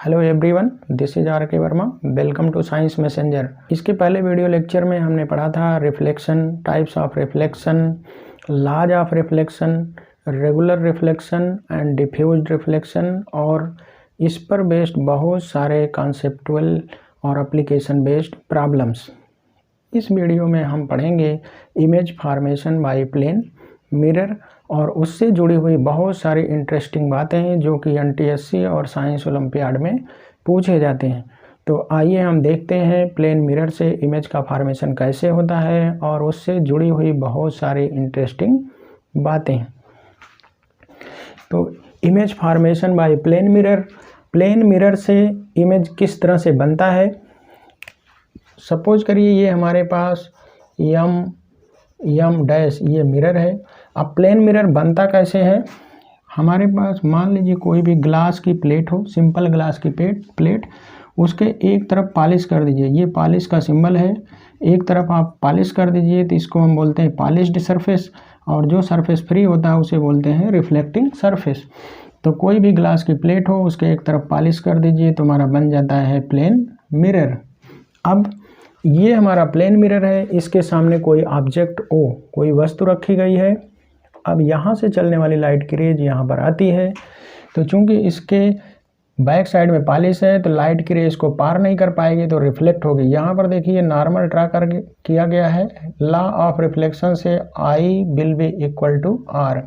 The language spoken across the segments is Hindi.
Hello everyone, this is R K Verma. Welcome to science messenger. इसके पहले वीडियो लेक्चर में हमने पढ़ा था reflection, types of reflection, laws of reflection, regular reflection and diffused reflection, और इस पर बेस्ड बहुत सारे कॉन्सेप्टुअल और एप्लीकेशन बेस्ड प्रॉब्लम्स। इस वीडियो में हम पढ़ेंगे image formation by plane mirror और उससे जुड़ी हुई बहुत सारी इंटरेस्टिंग बातें हैं जो कि एनटीएससी और साइंस ओलंपियाड में पूछे जाते हैं। तो आइए हम देखते हैं प्लेन मिरर से इमेज का फॉर्मेशन कैसे होता है और उससे जुड़ी हुई बहुत सारी इंटरेस्टिंग बातें। तो image formation by plane mirror से इमेज किस तरह से बनता है। सपोज करिए ये हमारे पास यम डैश ये मिरर है। अब प्लेन मिरर बनता कैसे है, हमारे पास मान लीजिए कोई भी ग्लास की प्लेट हो, सिंपल ग्लास की प्लेट, उसके एक तरफ पॉलिश कर दीजिए, ये पॉलिश का सिंबल है, एक तरफ आप पॉलिश कर दीजिए तो इसको हम बोलते हैं पॉलिश्ड सरफेस, और जो सरफेस फ्री होता है उसे बोलते हैं रिफ्लेक्टिंग सरफेस। तो कोई भी ग्लास की प्लेट हो उसके एक तरफ पॉलिश कर दीजिए तो हमारा बन जाता है प्लेन मिरर। अब ये हमारा प्लेन मिरर है, इसके सामने कोई ऑब्जेक्ट ओ, कोई वस्तु रखी गई है। अब यहाँ से चलने वाली लाइट की रेज यहाँ पर आती है, तो चूंकि इसके बैक साइड में पॉलिश है तो लाइट की रेज को पार नहीं कर पाएगी तो रिफ्लेक्ट होगी। यहाँ पर देखिए नॉर्मल ड्रा कर किया गया है। लॉ ऑफ रिफ्लेक्शन से i will be equal to r,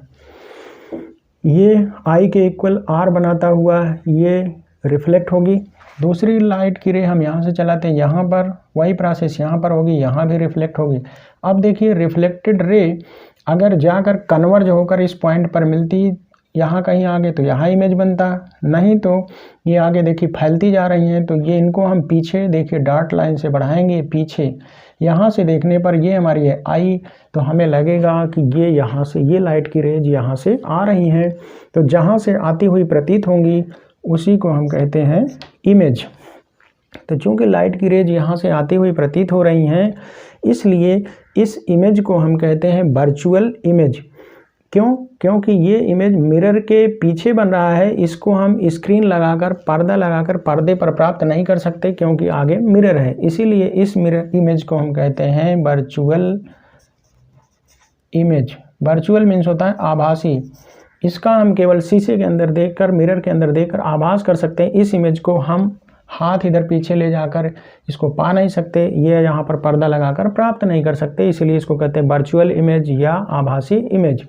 ये आई के इक्वल आर बनाता हुआ ये रिफ्लेक्ट होगी। दूसरी लाइट की रे हम यहाँ से चलाते हैं, यहाँ पर वही प्रोसेस यहाँ पर होगी, यहाँ भी रिफ्लेक्ट होगी। अब देखिए रिफ्लेक्टेड रे अगर जाकर कन्वर्ज होकर इस पॉइंट पर मिलती यहाँ कहीं आगे तो यहाँ इमेज बनता, नहीं तो ये आगे देखिए फैलती जा रही हैं तो ये इनको हम पीछे देखिए डॉट लाइन से बढ़ाएंगे पीछे। यहाँ से देखने पर ये हमारी है आई, तो हमें लगेगा कि ये यहाँ से ये लाइट की रेज यहाँ से आ रही हैं, तो जहाँ से आती हुई प्रतीत होंगी उसी को हम कहते हैं इमेज। तो चूंकि लाइट की रेज यहाँ से आती हुई प्रतीत हो रही हैं इसलिए इस इमेज को हम कहते हैं वर्चुअल इमेज। क्यों? क्योंकि ये इमेज मिरर के पीछे बन रहा है, इसको हम स्क्रीन लगाकर पर्दा लगाकर पर्दे पर प्राप्त नहीं कर सकते क्योंकि आगे मिरर है, इसीलिए इस मिरर इमेज को हम कहते हैं वर्चुअल इमेज। वर्चुअल मीन्स होता है आभासी, इसका हम केवल शीशे के अंदर देखकर, मिरर के अंदर देखकर आभास कर सकते हैं। इस इमेज को हम हाथ इधर पीछे ले जाकर इसको पा नहीं सकते, ये यहाँ पर पर्दा लगाकर प्राप्त नहीं कर सकते, इसलिए इसको कहते हैं वर्चुअल इमेज या आभासी इमेज।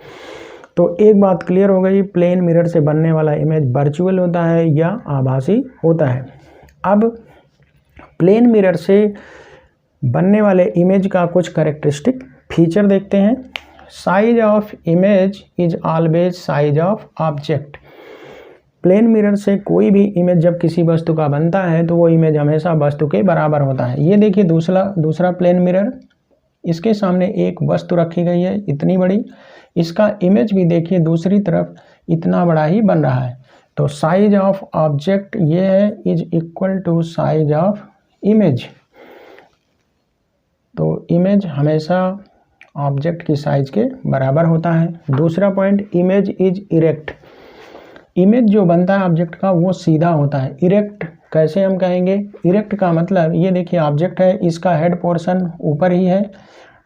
तो एक बात क्लियर हो गई, प्लेन मिरर से बनने वाला इमेज वर्चुअल होता है या आभासी होता है। अब प्लेन मिरर से बनने वाले इमेज का कुछ कैरेक्टरिस्टिक फीचर देखते हैं। Size of image is always size of object. Plane mirror से कोई भी इमेज जब किसी वस्तु का बनता है तो वो इमेज हमेशा वस्तु के बराबर होता है। ये देखिए दूसरा प्लेन मिरर, इसके सामने एक वस्तु रखी गई है इतनी बड़ी, इसका इमेज भी देखिए दूसरी तरफ इतना बड़ा ही बन रहा है। तो साइज ऑफ ऑब्जेक्ट ये है is equal to size of image. तो इमेज हमेशा ऑब्जेक्ट की साइज के बराबर होता है। दूसरा point, image is erect. Image जो बनता है ऑब्जेक्ट का वो सीधा होता है। इरेक्ट कैसे हम कहेंगे? इरेक्ट का मतलब ये देखिए ऑब्जेक्ट है, इसका हेड पोर्शन ऊपर ही है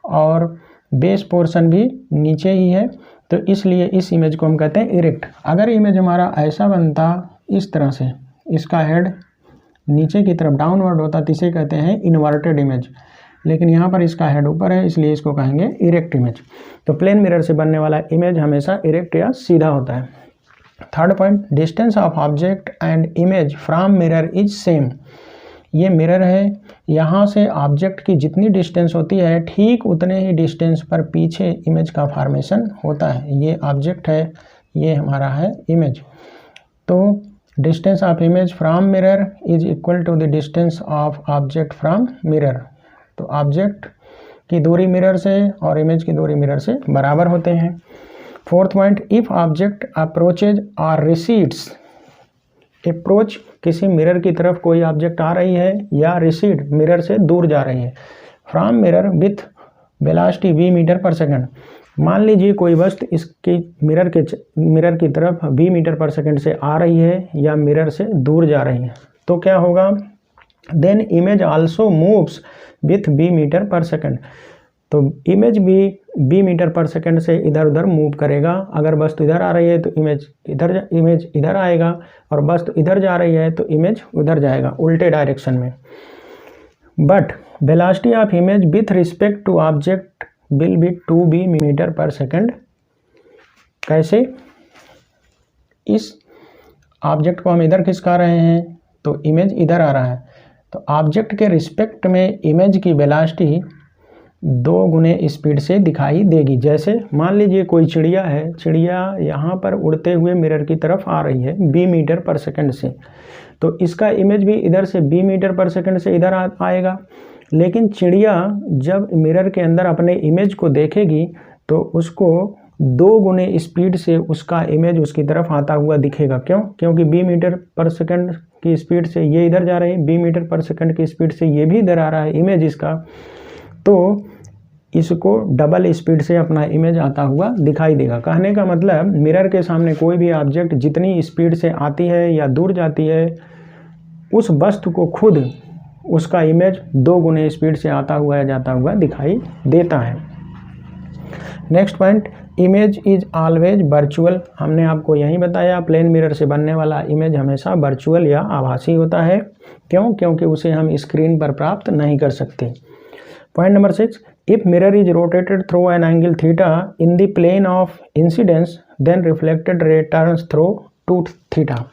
और बेस पोर्शन भी नीचे ही है, तो इसलिए इस इमेज को हम कहते हैं इरेक्ट। अगर इमेज हमारा ऐसा बनता इस तरह से, इसका हेड नीचे की तरफ डाउनवर्ड होता तो इसे कहते हैं इन्वर्टेड इमेज, लेकिन यहाँ पर इसका हेड ऊपर है इसलिए इसको कहेंगे इरेक्ट इमेज। तो प्लेन मिरर से बनने वाला इमेज हमेशा इरेक्ट या सीधा होता है। Third point, distance of object and image from mirror is same. ये मिरर है, यहाँ से ऑब्जेक्ट की जितनी डिस्टेंस होती है ठीक उतने ही डिस्टेंस पर पीछे इमेज का फॉर्मेशन होता है। ये ऑब्जेक्ट है, ये हमारा है इमेज। तो distance of image from mirror is equal to the distance of object from mirror. तो ऑब्जेक्ट की दूरी मिरर से और इमेज की दूरी मिरर से बराबर होते हैं। Fourth point, if object approaches और रिसीड्स। अप्रोच किसी मिरर की तरफ कोई ऑब्जेक्ट आ रही है या रिसीड मिरर से दूर जा रही है from mirror with velocity v metre per second. मान लीजिए कोई वस्तु इसकी मिरर की तरफ v मीटर पर सेकंड से आ रही है या मिरर से दूर जा रही है, तो क्या होगा, then image also moves with b metre per second. तो इमेज भी बी मीटर पर सेकेंड से इधर उधर मूव करेगा। अगर वस्तु इधर आ रही है तो इमेज इधर आएगा, और वस्तु इधर जा रही है तो इमेज उधर जाएगा, उल्टे डायरेक्शन में। But velocity of image with respect to object will be 2b metre per second. कैसे, इस ऑब्जेक्ट को हम इधर खिसका रहे हैं तो इमेज इधर आ रहा है, तो ऑब्जेक्ट के रिस्पेक्ट में इमेज की वेलोसिटी 2 गुने स्पीड से दिखाई देगी। जैसे मान लीजिए कोई चिड़िया है, चिड़िया यहाँ पर उड़ते हुए मिरर की तरफ आ रही है b मीटर पर सेकेंड से, तो इसका इमेज भी इधर से b मीटर पर सेकेंड से इधर आएगा। लेकिन चिड़िया जब मिरर के अंदर अपने इमेज को देखेगी तो उसको 2 गुने स्पीड से उसका इमेज उसकी तरफ आता हुआ दिखेगा। क्यों? क्योंकि b मीटर पर सेकेंड की स्पीड से ये इधर जा रही है, b मीटर पर सेकेंड की स्पीड से ये भी इधर आ रहा है इमेज इसका, तो इसको डबल स्पीड से अपना इमेज आता हुआ दिखाई देगा। कहने का मतलब मिरर के सामने कोई भी ऑब्जेक्ट जितनी स्पीड से आती है या दूर जाती है, उस वस्तु को खुद उसका इमेज 2 गुने स्पीड से आता हुआ या जाता हुआ दिखाई देता है। Next point, image is always virtual. हमने आपको यही बताया, प्लेन मिरर से बनने वाला इमेज हमेशा वर्चुअल या आभासी होता है। क्यों? क्योंकि उसे हम स्क्रीन पर प्राप्त नहीं कर सकते। Point number 6, if mirror is rotated through an angle theta in the plane of incidence then reflected ray turns through 2 theta.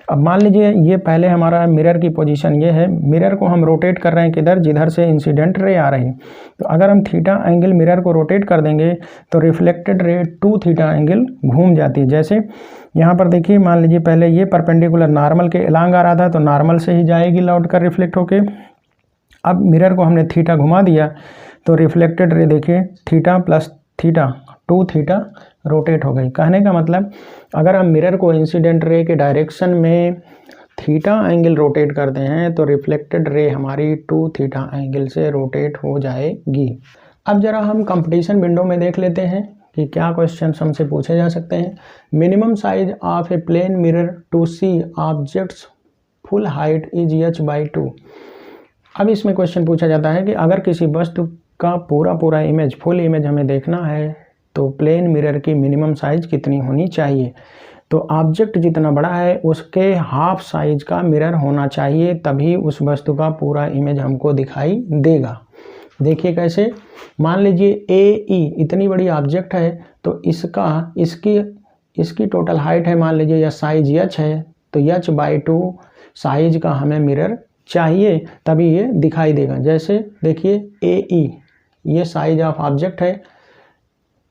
अब मान लीजिए ये पहले हमारा मिरर की पोजीशन ये है, मिरर को हम रोटेट कर रहे हैं किधर, जिधर से इंसिडेंट रे आ रही है। तो अगर हम थीटा एंगल मिरर को रोटेट कर देंगे तो रिफ्लेक्टेड रे 2 थीटा एंगल घूम जाती है। जैसे यहाँ पर देखिए, मान लीजिए पहले ये परपेंडिकुलर नॉर्मल के एलांग आ रहा था, तो नॉर्मल से ही जाएगी लौट कर रिफ्लेक्ट होके। अब मिरर को हमने थीटा घुमा दिया तो रिफ्लेक्टेड रे देखिए theta plus theta 2 theta rotate हो गई। कहने का मतलब अगर हम मिरर को इंसिडेंट रे के डायरेक्शन में थीटा एंगल रोटेट करते हैं तो रिफ्लेक्टेड रे हमारी 2 थीटा एंगल से रोटेट हो जाएगी। अब जरा हम कंपटीशन विंडो में देख लेते हैं कि क्या क्वेश्चन हमसे पूछे जा सकते हैं। Minimum size of a plane mirror to see objects full height is h/2। अब इसमें क्वेश्चन पूछा जाता है कि अगर किसी वस्तु का पूरा इमेज, फुल इमेज हमें देखना है तो प्लेन मिरर की मिनिमम साइज कितनी होनी चाहिए। तो ऑब्जेक्ट जितना बड़ा है उसके हाफ साइज का मिरर होना चाहिए, तभी उस वस्तु का पूरा इमेज हमको दिखाई देगा। देखिए कैसे, मान लीजिए AE इतनी बड़ी ऑब्जेक्ट है तो इसकी टोटल हाइट है मान लीजिए, या साइज h है, तो h/2 साइज का हमें मिरर चाहिए, तभी ये दिखाई देगा। जैसे देखिए AE ये साइज ऑफ ऑब्जेक्ट है,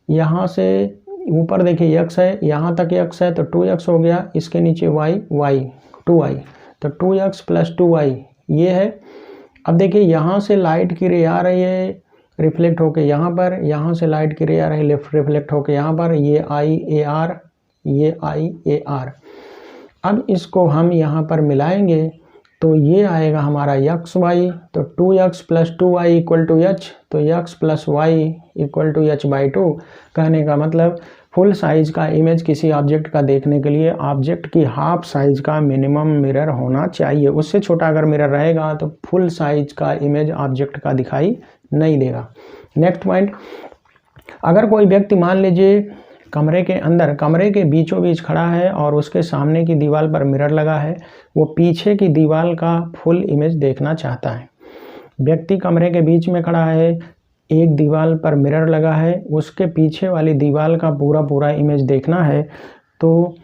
यहाँ से ऊपर देखिए x है, यहाँ तक x है तो 2x हो गया, इसके नीचे y 2y, तो 2x प्लस 2y ये है। अब देखिए यहाँ से लाइट की रे आ रही है रिफ्लेक्ट होके यहाँ पर, यहाँ से लाइट की रे आ रही है रिफ्लेक्ट होके यहाँ पर, ये I AR। अब इसको हम यहाँ पर मिलाएंगे तो ये आएगा हमारा XY, तो 2x plus 2y equal to h, तो x plus y equal to h/2। कहने का मतलब फुल साइज का इमेज किसी ऑब्जेक्ट का देखने के लिए ऑब्जेक्ट की हाफ साइज का मिनिमम मिरर होना चाहिए। उससे छोटा अगर मिरर रहेगा तो फुल साइज का इमेज ऑब्जेक्ट का दिखाई नहीं देगा। नेक्स्ट पॉइंट, अगर कोई व्यक्ति मान लीजिए कमरे के अंदर, कमरे के बीचों बीच खड़ा है और उसके सामने की दीवार पर मिरर लगा है, वो पीछे की दीवार का फुल इमेज देखना चाहता है। व्यक्ति कमरे के बीच में खड़ा है, एक दीवार पर मिरर लगा है, उसके पीछे वाली दीवार का पूरा इमेज देखना है, तो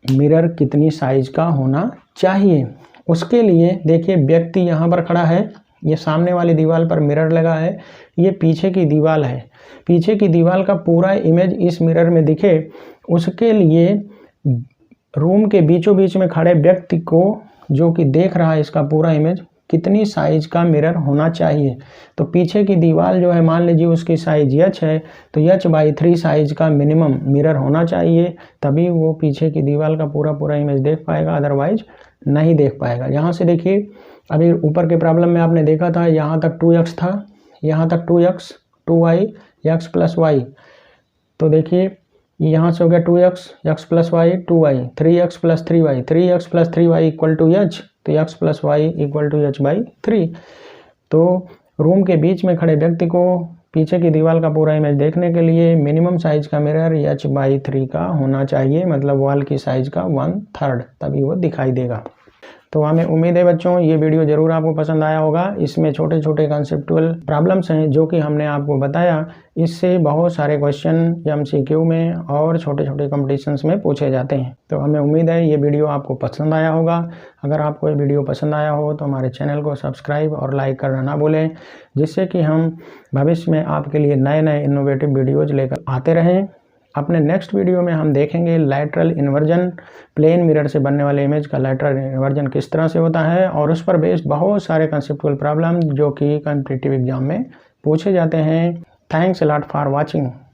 मिरर कितनी साइज का होना चाहिए। उसके लिए देखिए व्यक्ति यहाँ पर खड़ा है, ये सामने वाली दीवार पर मिरर लगा है, ये पीछे की दीवार है, पीछे की दीवार का पूरा इमेज इस मिरर में दिखे, उसके लिए रूम के बीचों बीच में खड़े व्यक्ति को जो कि देख रहा है इसका पूरा इमेज, कितनी साइज का मिरर होना चाहिए। तो पीछे की दीवार जो है मान लीजिए उसकी साइज h है, तो h/3 साइज का मिनिमम मिरर होना चाहिए, तभी वो पीछे की दीवार का पूरा इमेज देख पाएगा, अदरवाइज नहीं देख पाएगा। यहाँ से देखिए अभी ऊपर के प्रॉब्लम में आपने देखा था यहाँ तक 2x था, यहाँ तक 2x 2y x plus y, तो देखिए यहाँ से हो गया 2x x plus y 2y 3x plus 3y 3x plus 3y equal to h, तो x+y=h/3। तो रूम के बीच में खड़े व्यक्ति को पीछे की दीवार का पूरा इमेज देखने के लिए मिनिमम साइज का मिरर h/3 का होना चाहिए, मतलब वॉल की साइज का 1/3, तभी वो दिखाई देगा। तो हमें उम्मीद है बच्चों ये वीडियो ज़रूर आपको पसंद आया होगा। इसमें छोटे छोटे कंसेप्चुअल प्रॉब्लम्स हैं जो कि हमने आपको बताया। इससे बहुत सारे क्वेश्चन MCQ में और छोटे छोटे कॉम्पिटिशन्स में पूछे जाते हैं। तो हमें उम्मीद है ये वीडियो आपको पसंद आया होगा। अगर आपको ये वीडियो पसंद आया हो तो हमारे चैनल को सब्सक्राइब और लाइक करना ना भूलें, जिससे कि हम भविष्य में आपके लिए नए नए इनोवेटिव वीडियोज़ लेकर आते रहें। अपने नेक्स्ट वीडियो में हम देखेंगे लैटरल इन्वर्जन, प्लेन मिरर से बनने वाले इमेज का लैटरल इन्वर्जन किस तरह से होता है, और उस पर बेस्ड बहुत सारे कंसेप्चुअल प्रॉब्लम जो कि कॉम्पिटिटिव एग्जाम में पूछे जाते हैं। Thanks a lot for watching.